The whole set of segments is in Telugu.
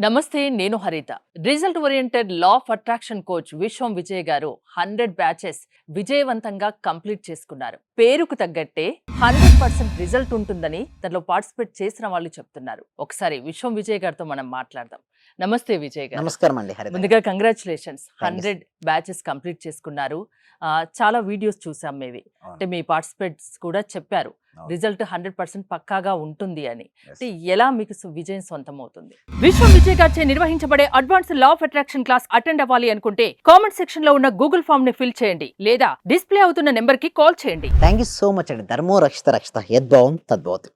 నమస్తే, నేను హరిత. Result oriented law of attraction coach విశ్వం విజయ్ గారు 100 బ్యాచెస్ విజయవంతంగా కంప్లీట్ చేసుకున్నారు. పేరుకు తగ్గట్టే 100% రిజల్ట్ ఉంటుందని దానిలో పార్టిసిపేట్ చేసిన వాళ్ళు చెప్తున్నారు. ఒకసారి విశ్వం విజయ్ గారితో మనం మాట్లాడదాం. నమస్తే విజయ్ గారు. నమస్కారం అండి హరిత. ముందుగా కంగ్రాచులేషన్స్, 100 బ్యాచెస్ కంప్లీట్ చేసుకున్నారు. చాలా వీడియోస్ చూసాం మేవి. అంటే మీ పార్టిసిపేట్స్ కూడా చెప్పారు రిజల్ట్ 100% పక్కాగా ఉంటుంది అని. అంటే ఎలా మీకు విజయం సొంతం అవుతుంది? విశ్వం విజయ్ గారిచే నిర్వహించబడే advance law of attraction class attend అవ్వాలి అనుకుంటే కామెంట్ సెక్షన్ లో ఉన్న గూగుల్ ఫామ్ ని ఫిల్ చేయండి లేదా డిస్ప్లే అవుతున్న నెంబర్ కి కాల్ చేయండి. థ్యాంక్ యూ సో మచ్ అండి. ధర్మో రక్షిత రక్షిత యద్భావం తద్భవతి.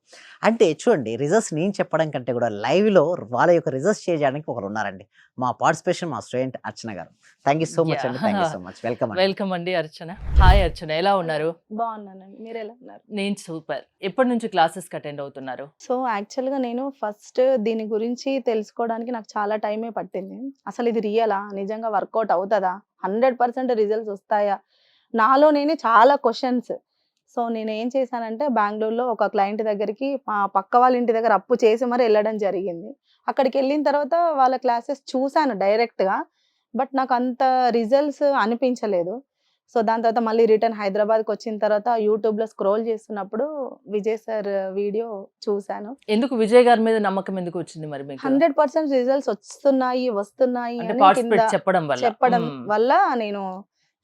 అంటే చూడండి, రిజల్ట్స్ నేను చెప్పడం కంటే కూడా లైవ్లో వాళ్ళ యొక్క రిజల్ట్స్ చేయడానికి ఒకరు ఉన్నారండి. మా పార్టిసిపేషన్ మా స్టూడెంట్ అర్చన గారు. థ్యాంక్ యూ సో మచ్ అండి. Thank you so much. Welcome welcome అండి అర్చన. హాయ్ అర్చన, ఎలా ఉన్నారు? బాగున్నానండి, మీరు ఎలా ఉన్నారు? నేను సూపర్. ఎప్పటి నుంచి క్లాసెస్ అటెండ్ అవుతున్నారు? సో యాక్చువల్గా నేను ఫస్ట్ దీని గురించి తెలుసుకోవడానికి నాకు చాలా టైమే పట్టింది. అసలు ఇది రియలా, నిజంగా వర్కౌట్ అవుతుందా, 100% రిజల్ట్స్ వస్తాయా, నాలో నేనే చాలా క్వశ్చన్స్. సో నేను ఏం చేశానంటే బెంగళూరులో ఒక క్లయింట్ దగ్గరికి మా పక్క వాళ్ళ ఇంటి దగ్గర అప్పు చేసి మరి వెళ్ళడం జరిగింది. అక్కడికి వెళ్ళిన తర్వాత వాళ్ళ క్లాసెస్ చూశాను డైరెక్ట్గా, బట్ నాకు అంత రిజల్ట్స్ అనిపించలేదు. సో దాని తర్వాత మళ్ళీ రిటర్న్ హైదరాబాద్కి వచ్చిన తర్వాత యూట్యూబ్లో స్క్రోల్ చేస్తున్నప్పుడు విజయ్ సార్ వీడియో చూశాను. ఎందుకు విజయ్ గారి మీద నమ్మకం ఎందుకు వచ్చింది మరి మీకు? 100% రిజల్ట్స్ వస్తున్నాయి అంటే అని పార్టిసిపేట్ కింద చెప్పడం వల్ల నేను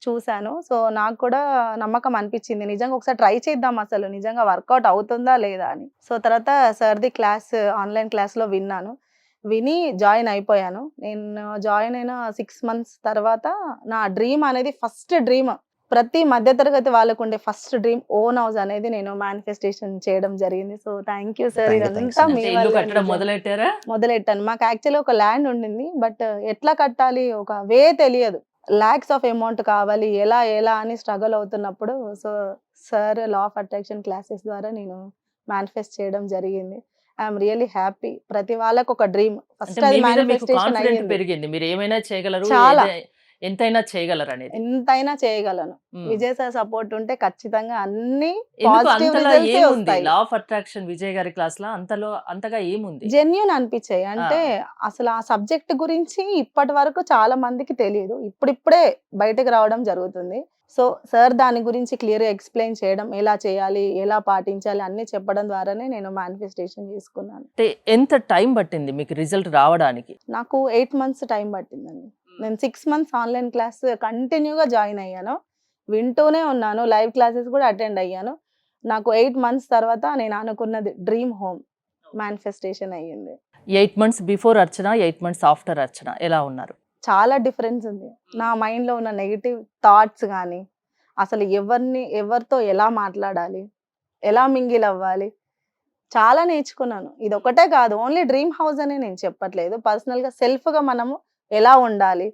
చూశాను. సో నాకు కూడా నమ్మకం అనిపించింది, నిజంగా ఒకసారి ట్రై చేద్దాం అసలు నిజంగా వర్కౌట్ అవుతుందా లేదా అని. సో తర్వాత సార్ది క్లాస్ ఆన్లైన్ క్లాస్లో విని జాయిన్ అయిపోయాను. నేను జాయిన్ అయిన 6 months తర్వాత నా డ్రీమ్ అనేది ఫస్ట్ డ్రీమ్, ప్రతి మధ్యతరగతి వాళ్ళకు ఉండే ఫస్ట్ డ్రీమ్ ఓన్ హౌస్ అనేది నేను మేనిఫెస్టేషన్ చేయడం జరిగింది. So thank you sir. ఇదంతా మీ వల్లే మొదలెట్టాను. మాకు యాక్చువల్లీ ఒక ల్యాండ్ ఉండింది, బట్ ఎట్లా కట్టాలి ఒక వే తెలియదు. లాక్స్ ఆఫ్ అమౌంట్ కావాలి, ఎలా అని స్ట్రగుల్ అవుతున్నప్పుడు so sir law of attraction classes ద్వారా నేను మేనిఫెస్ట్ చేయడం జరిగింది. I'm really happy. ప్రతి వాళ్ళకు ఒక డ్రీమ్ ఫస్ట్ అది మేనిఫెస్టేషన్ అయ్యింది. పెరిగింది. మీరు ఏమైనా చేయగలరు, చాలా ఎంతైనా చేయగలరు అనేది. ఎంతైనా చేయగలను. విజయ్ సార్ సపోర్ట్ ఉంటే ఖచ్చితంగా అన్ని ఎందుకు పాజిటివ్ అంతలా రిజల్ట్స్ ఏముంది వస్తాయి. లా ఆఫ్ అట్రాక్షన్ విజయ్ గారి క్లాస్ లో అంతగా ఏముంది? జెన్యూన్ అనిపించాయి. అంటే అసలు ఆ సబ్జెక్ట్ గురించి ఇప్పటి వరకు చాలా మందికి తెలియదు, ఇప్పుడిప్పుడే బయటకు రావడం జరుగుతుంది. సో సార్ దాని గురించి క్లియర్గా ఎక్స్ప్లెయిన్ చేయడం, ఎలా చేయాలి, ఎలా పాటించాలి అన్ని చెప్పడం ద్వారానే నేను మేనిఫెస్టేషన్ చేసుకున్నాను. అంటే ఎంత టైం పట్టింది మీకు రిజల్ట్ రావడానికి? నాకు 8 months టైం పట్టిందండి. నేను 6 months ఆన్లైన్ క్లాస్ కంటిన్యూగా జాయిన్ అయ్యాను, వింటూనే ఉన్నాను, లైవ్ క్లాసెస్ కూడా అటెండ్ అయ్యాను. నాకు 8 months తర్వాత నేను అనుకున్నది డ్రీమ్ హోమ్ మేనిఫెస్టేషన్ అయ్యింది. 8 months బిఫోర్ అర్చన, 8 months ఆఫ్టర్ అర్చన ఎలా ఉన్నారు? చాలా డిఫరెన్స్ ఉంది. నా మైండ్లో ఉన్న నెగిటివ్ థాట్స్ కానీ, అసలు ఎవరితో ఎలా మాట్లాడాలి, ఎలా మింగిల్ అవ్వాలి, చాలా నేర్చుకున్నాను. ఇది ఒకటే కాదు, ఓన్లీ డ్రీమ్ హౌస్ అనే నేను చెప్పట్లేదు, పర్సనల్గా సెల్ఫ్గా మనము ఎలా ఉండాలి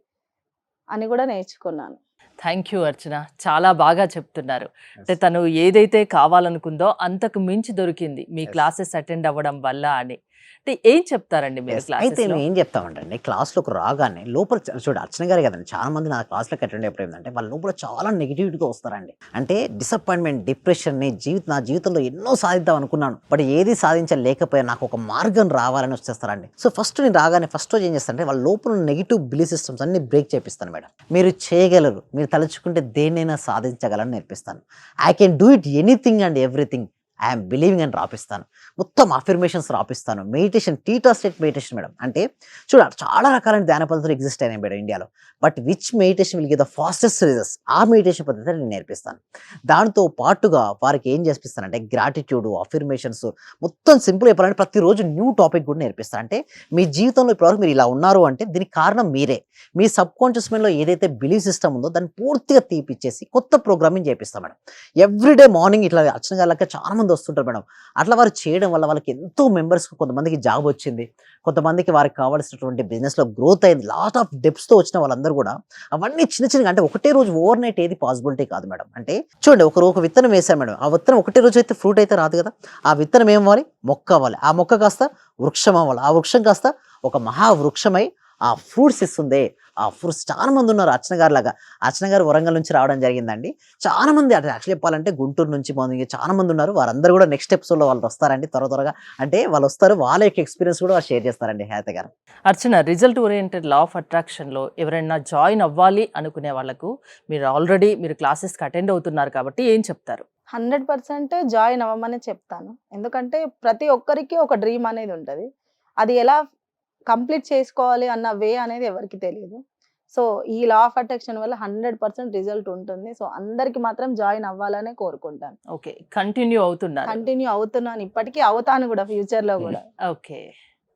అని కూడా నేర్చుకున్నాను. థ్యాంక్ యూ అర్చన, చాలా బాగా చెప్తున్నారు. అంటే తను ఏదైతే కావాలనుకుందో అంతకు మించి దొరికింది మీ క్లాసెస్ అటెండ్ అవ్వడం వల్ల అని. అంటే ఏం చెప్తారండి మీరు అయితే క్లాసెస్? మేము ఏం చెప్తామంటే క్లాస్లోకి రాగానే లోపల చూడు అర్చన గారే కదండి, చాలా మంది నా క్లాస్లోకి అటెండ్ అయిపోయి ఏంటంటే వాళ్ళ లోపల చాలా నెగిటివిటీగా వస్తారండి. అంటే డిసప్పాయింట్మెంట్, డిప్రెషన్ని, నా జీవితంలో ఎన్నో సాధిద్దాం అనుకున్నాను బట్ ఏది సాధించలేకపోయా, నాకు ఒక మార్గం రావాలని వచ్చేస్తారండి. సో ఫస్ట్ నేను రాగానే ఫస్ట్ రోజు ఏం చేస్తానంటే వాళ్ళ లోపల నెగిటివ్ బిలీఫ్ సిస్టమ్స్ అన్ని బ్రేక్ చేపిస్తాను. మేడం మీరు చేయగలరు, మీరు తలుచుకుంటే దేన్నైనా సాధించగలని నేర్పిస్తాను. I can do it anything and everything, I'm believing అని రాపిస్తాను. మొత్తం అఫర్మేషన్స్ రాపిస్తాను. Meditation, theta state meditation madam. అంటే చూడాలి చాలా రకాలైన ధ్యాన పద్ధతులు ఎగ్జిస్ట్ అయినాయి మేడం ఇండియాలో, but which meditation will give the fastest results, ఆ మెడిటేషన్ పద్ధతి నేను నేర్పిస్తాను. దాంతో పాటుగా వారికి ఏం చేపిస్తానంటే గ్రాటిట్యూడ్, అఫర్మేషన్స్, మొత్తం సింపుల్ చెప్పాలంటే ప్రతిరోజు న్యూ టాపిక్ కూడా నేర్పిస్తాను. అంటే మీ జీవితంలో ఇప్పటివరకు మీరు ఇలా ఉన్నారు అంటే దీనికి కారణం మీరే. మీ సబ్ కాన్షియస్ మైండ్లో ఏదైతే బిలీఫ్ సిస్టమ్ ఉందో దాన్ని పూర్తిగా తీపిచ్చేసి కొత్త ప్రోగ్రామింగ్ చేపిస్తాం మేడం. ఎవ్రీడే మార్నింగ్ ఇట్లా అర్చన గారికి చాలా మంది వస్తుంటారు మేడం. అట్లా వారు చేయడం వల్ల వాళ్ళకి ఎంతో మెంబర్స్, కొంతమందికి జాబ్ వచ్చింది, కొంతమందికి వారికి కావాల్సినటువంటి బిజినెస్లో గ్రోత్ అయింది, లాట్ ఆఫ్ డెప్స్తో వచ్చిన వాళ్ళందరూ కూడా అవన్నీ చిన్న అంటే ఒకటే రోజు ఓవర్ నైట్ ఏది పాసిబిలిటీ కాదు మేడం. అంటే చూడండి ఒక విత్తనం వేసాం మేడం, ఆ విత్తనం ఒకటే రోజు అయితే ఫ్రూట్ అయితే రాదు కదా. ఆ విత్తనం ఏమవ్వాలి, మొక్క అవ్వాలి, ఆ మొక్క కాస్త వృక్షం అవ్వాలి, ఆ వృక్షం కాస్త ఒక మహావృక్షమై ఆ ఫ్రూట్స్ ఇస్తుంది. ఆ ఫ్రూట్స్ చాలా మంది ఉన్నారు అర్చన గారి లాగా. అర్చన గారు వరంగల్ నుంచి రావడం జరిగిందండి. చాలా మంది అంటే యాక్చువల్లీ చెప్పాలంటే గుంటూరు నుంచి మంది చాలా మంది ఉన్నారు. వారందరూ కూడా నెక్స్ట్ ఎపిసోడ్‌లో వాళ్ళు వస్తారండి త్వరగా. అంటే వాళ్ళు వస్తారు. వాళ్ళ యొక్క ఎక్స్‌పీరియన్స్ కూడా షేర్ చేస్తారండి హేత గారు. అర్చన, రిజల్ట్ ఓరియంటెడ్ లా ఆఫ్ అట్రాక్షన్‌లో ఎవరైనా జాయిన్ అవ్వాలి అనుకునే వాళ్ళకు మీరు క్లాసెస్‌కి అటెండ్ అవుతున్నారు కాబట్టి ఏం చెప్తారు? 100% జాయిన్ అవ్వమనే చెప్తాను. ఎందుకంటే ప్రతి ఒక్కరికి ఒక డ్రీమ్ అనేది ఉంటది. అది ఎలా కంప్లీట్ చేసుకోవాలి అన్న వే అనేది ఎవరికీ తెలీదు. సో, ఈ లా ఆఫ్ అట్రాక్షన్ వల్ల 100% రిజల్ట్ ఉంటుంది. సో, అందరికి మాత్రం జాయిన్ అవ్వాలనే కోరుకుంటాను. ఓకే. కంటిన్యూ అవుతున్నారు. కంటిన్యూ అవుతున్నాను. ఇప్పటికి అవుతాను గూడా ఫ్యూచర్‌లో గూడా. ఓకే.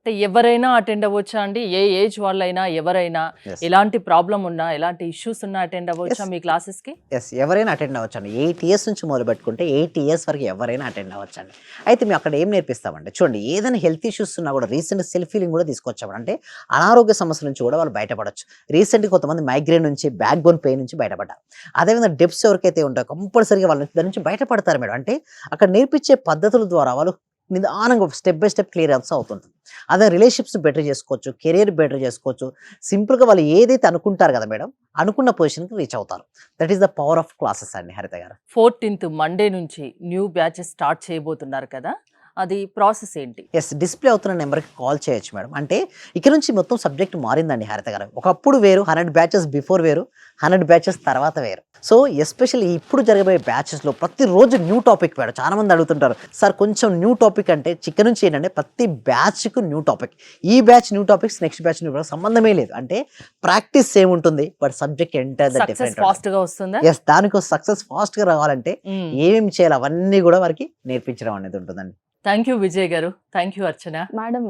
అంటే ఎవరైనా అటెండ్ అవ్వొచ్చా అండి? ఏ ఏజ్ వాళ్ళైనా, ఎవరైనా యెస్. ఎలాంటి ప్రాబ్లమ్ ఉన్నా, ఎలాంటి ఇష్యూస్ ఉన్నా అటెండ్ అవ్వొచ్చా యెస్. మీ క్లాసెస్‌కి? యెస్. ఎవరైనా అటెండ్ అవ్వచ్చండి. 8 ఇయర్స్ నుంచి మొదలుపెట్టుకుంటే 80 ఇయర్స్ వరకు ఎవరైనా అటెండ్ అవ్వచ్చండి. అయితే మేము అక్కడ ఏం నేర్పిస్తామంటే చూడండి, ఏదైనా హెల్త్ ఇష్యూస్ ఉన్నా కూడా రీసెంట్ సెల్ఫ్ హీలింగ్ కూడా తీసుకొచ్చాము. అంటే అనారోగ్య సమస్యల నుంచి కూడా వాళ్ళు బయటపడొచ్చు. రీసెంట్‌గా కొంతమంది మైగ్రేన్ నుంచి, బ్యాక్ బోన్ పెయిన్ నుంచి బయటపడ్డారు. అదేవిధంగా డెప్స్ ఎవరికైతే ఉంటాయో కంపల్సరీగా వాళ్ళ దాని నుంచి బయటపడతారు మేడం. అంటే అక్కడ నేర్పించే పద్ధతుల ద్వారా వాళ్ళు నిదానంగా స్టెప్ బై స్టెప్ క్లియరెన్స్ అవుతుంటుంది. అదే రిలేషన్‌షిప్స్ బెటర్ చేసుకోవచ్చు, కెరియర్ బెటర్ చేసుకోవచ్చు. సింపుల్‌గా వాళ్ళు ఏదైతే అనుకుంటారు కదా మేడం, అనుకున్న పొజిషన్‌కి రీచ్ అవుతారు. That is the power of classes అండి హరిత గారు. 14th మండే నుంచి న్యూ బ్యాచెస్ స్టార్ట్ చేయబోతున్నారు కదా! అది ప్రాసెస్ ఏంటి? యెస్. డిస్‌ప్లే అవుతున్న నెంబర్‌కి కాల్ చేయొచ్చు మేడం. అంటే ఇక నుంచి మొత్తం సబ్జెక్ట్ మారిందండి హరిత గారు. ఒకప్పుడు వేరు, 100 బ్యాచెస్ బిఫోర్ వేరు, 100 బ్యాచెస్ తర్వాత వేరు. సో, ఎస్పెషల్లీ ఇప్పుడు జరగబోయే బ్యాచెస్‌లో ప్రతిరోజు న్యూ టాపిక్ మేడం. చాలా మంది అడుగుతుంటారు. సార్ కొంచెం న్యూ టాపిక్ అంటే చిక్క నుంచి ఏంటంటే ప్రతి బ్యాచ్‌కు న్యూ టాపిక్. ఈ batch new topics, next batch new topics సంబంధమే లేదు. అంటే ప్రాక్టీస్ సేమ్ ఉంటుంది. బట్ సబ్జెక్ట్ ఎంటైర్‌గా సక్సెస్ డిఫరెంట్. ఫాస్ట్‌గా వస్తుందా? యెస్. దానికోసం సక్సెస్ ఫాస్ట్‌గా రావాలంటే హ్మ్. ఏమేమి చేయాలి అవన్నీ కూడా వారికి నేర్పించడం అనేది ఉంటుందండి. థాంక్ యూ విజయ్ గారు. Thank you Archana. మేడం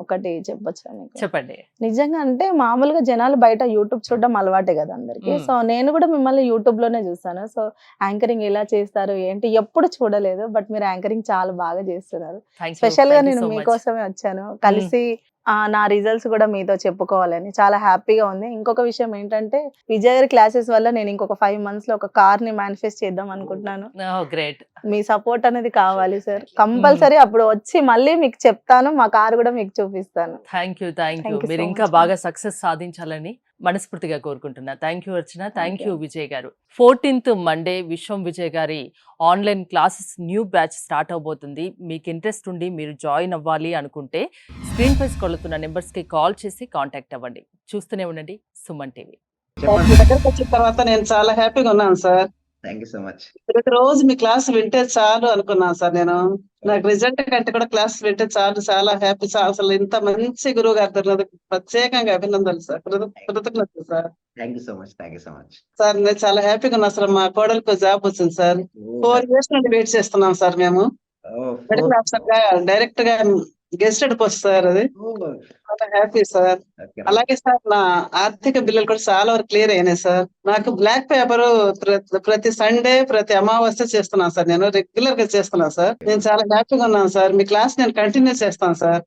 ఒకటి చెప్పొచ్చా మీకు? చెప్పండి. నిజంగా అంటే మామూలుగా జనాలు బయట యూట్యూబ్ చూడడం అలవాటే కదా అందరికి. హ్మ్. సో నేను కూడా మిమ్మల్ని యూట్యూబ్ లోనే చూసాను. సో యాంకరింగ్ ఎలా చేస్తారు ఏంటి ఎప్పుడు చూడలేదు. బట్ మీరు యాంకరింగ్ చాలా బాగా చేస్తున్నారు. Thank you. స్పెషల్ గా థాంక్ యూ నేను సో మచ్. మీకోసమే వచ్చాను. కలిసి నా రిజల్ట్స్ కూడా మీతో చెప్పుకోవాలని చాలా హ్యాపీగా ఉంది. ఇంకొక విషయం ఏంటంటే విజయ్ గారి క్లాసెస్ వల్ల నేను ఇంకొక 5 months లో ఒక కార్ ని మేనిఫెస్ట్ చేద్దాం అనుకుంటున్నాను. ఓహ్! గ్రేట్. మీ సపోర్ట్ అనేది కావాలి సార్. కంపల్సరీ అప్పుడు వచ్చి మళ్ళీ మీకు చెప్తాను. మా కార్ కూడా మీకు చూపిస్తాను. Thank you. Thank you. Thank you మీరు so ఇంకా much, బాగా సక్సెస్ సాధించాలని మనస్ఫూర్తిగా కోరుకుంటున్నా. Thank you Archana. Thank you you. Vijay garu. 14th Monday Vishwam Vijay గారి online classes new batch start అవబోతుంది. మీకు ఇంట్రెస్ట్ ఉండి మీరు జాయిన్ అవ్వాలి అనుకుంటే స్క్రీన్ పై స్క్రోల్ అవుతున్న నెంబర్స్‌కి కాల్ చేసి కాంటాక్ట్ అవ్వండి. చూస్తూనే ఉండండి సుమన్ టీవీ. మీ దగ్గరకు వచ్చిన తర్వాత నేను చాలా హ్యాపీగా ఉన్నాను sir. Thank you so much. ప్రతిరోజు మీ క్లాస్ వింటే చాలు అనుకున్నాను సార్ నేను. నాకు రిజల్ట్ కంటే కూడా క్లాస్ వింటే చాలు, చాలా హ్యాపీ సార్. అసలు ఇంత మంచి గురువు గారు దొరికినందుకు ప్రత్యేకంగా అభినందనలు సార్. కృతజ్ఞతలు sir. Thank you so much. Thank you so much. Sir నేను చాలా హ్యాపీగా ఉన్నా సార్. మా కోడలికి జాబ్ వచ్చింది సార్. 4 years నుండి వెయిట్ చేస్తున్నాం సార్ మేము. మెడికల్ ఆఫీసర్ గా డైరెక్ట్ గా గెస్టెడ్ పోస్ట్ సార్ అది. చాలా హ్యాపీ సార్. అలాగే సార్ నా ఆర్థిక బిల్లులు కూడా చాలా వరకు క్లియర్ అయినాయి సార్. నాకు బ్లాక్ పేపర్ ప్రతి సండే, ప్రతి అమావాస్య చేస్తున్నాను సార్. నేను రెగ్యులర్ గా చేస్తున్నాను సార్. నేను చాలా హ్యాపీగా ఉన్నాను సార్. మీ క్లాస్ నేను కంటిన్యూ చేస్తాను సార్.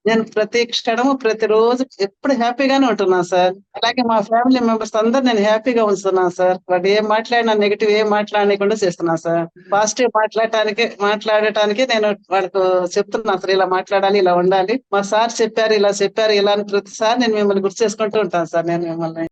నేను ప్రతి క్షణము ప్రతిరోజు ఎప్పుడు హ్యాపీగానే ఉంటున్నాను సార్. అలాగే మా ఫ్యామిలీ మెంబర్స్ అందరు నేను హ్యాపీగా ఉంచుతున్నాను సార్. వాడు ఏం మాట్లాడినా నెగిటివ్ ఏం మాట్లాడకుండా చేస్తున్నాను సార్. పాజిటివ్ మాట్లాడటానికి నేను వాళ్ళకు చెప్తున్నాను సార్. ఇలా మాట్లాడాలి, ఇలా ఉండాలి. మా సార్ చెప్పారు, ఇలా చెప్పారు, ఇలా అని ప్రతిసారి నేను మిమ్మల్ని గుర్తు చేసుకుంటూ ఉంటాను సార్. నేను మిమ్మల్ని